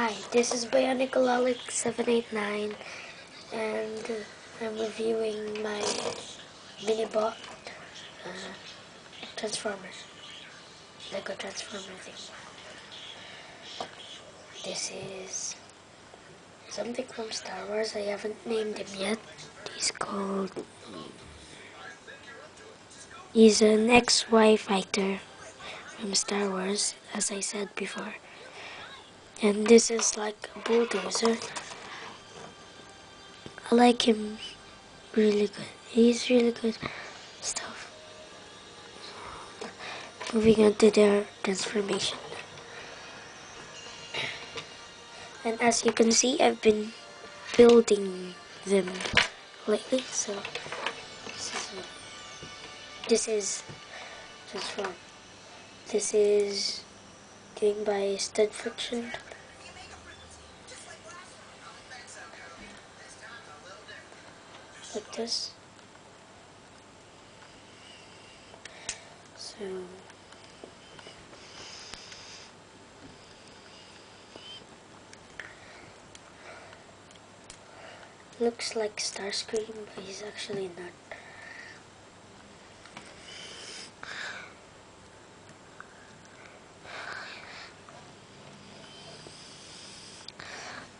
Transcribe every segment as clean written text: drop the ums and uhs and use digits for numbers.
Hi, this is Bionicalolic789 and I'm reviewing my Minibot Transformer, Lego Transformer thing. This is something from Star Wars. I haven't named him yet. He's an XY fighter from Star Wars, as I said before. And this is like a bulldozer. I like him really good. He's really good stuff. Moving on to their transformation. And as you can see, I've been building them lately, so this is transform. This is doing by stud friction. Like this. So looks like Starscream, but he's actually not.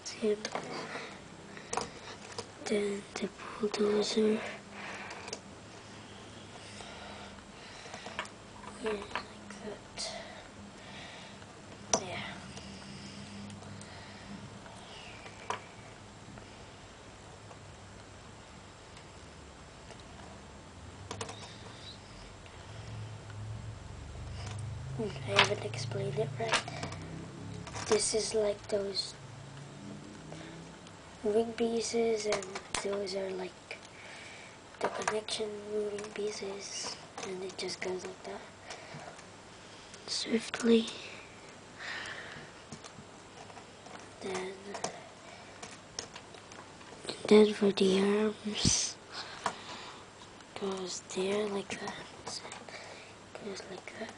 See the bulldozer. Yeah, like that. Yeah. I haven't explained it right. This is like those moving pieces, and those are like the connection moving pieces, and it just goes like that. Swiftly. Then for the arms, goes there like that. Goes like that.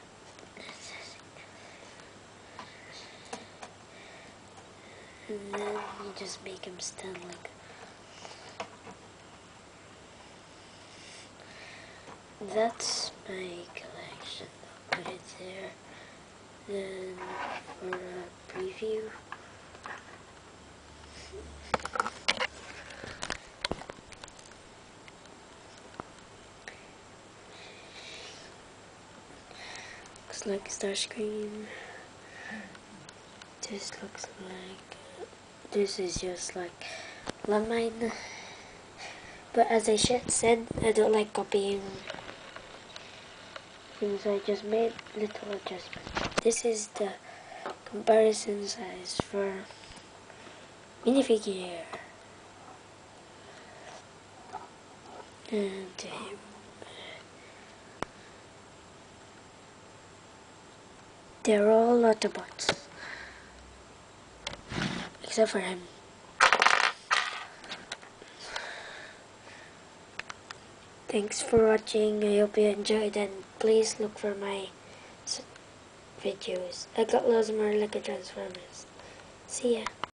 And then you just make him stand like that. That's my collection. I'll put it there. Then for a preview, looks like Starscream. This looks like, this is just like Landmine. But as I said, I don't like copying things. I just made little adjustments. This is the comparison size for minifigure. And they're all Autobots, except for him. Thanks for watching. I hope you enjoyed, and please look for my videos. I got loads more Lego Transformers. See ya.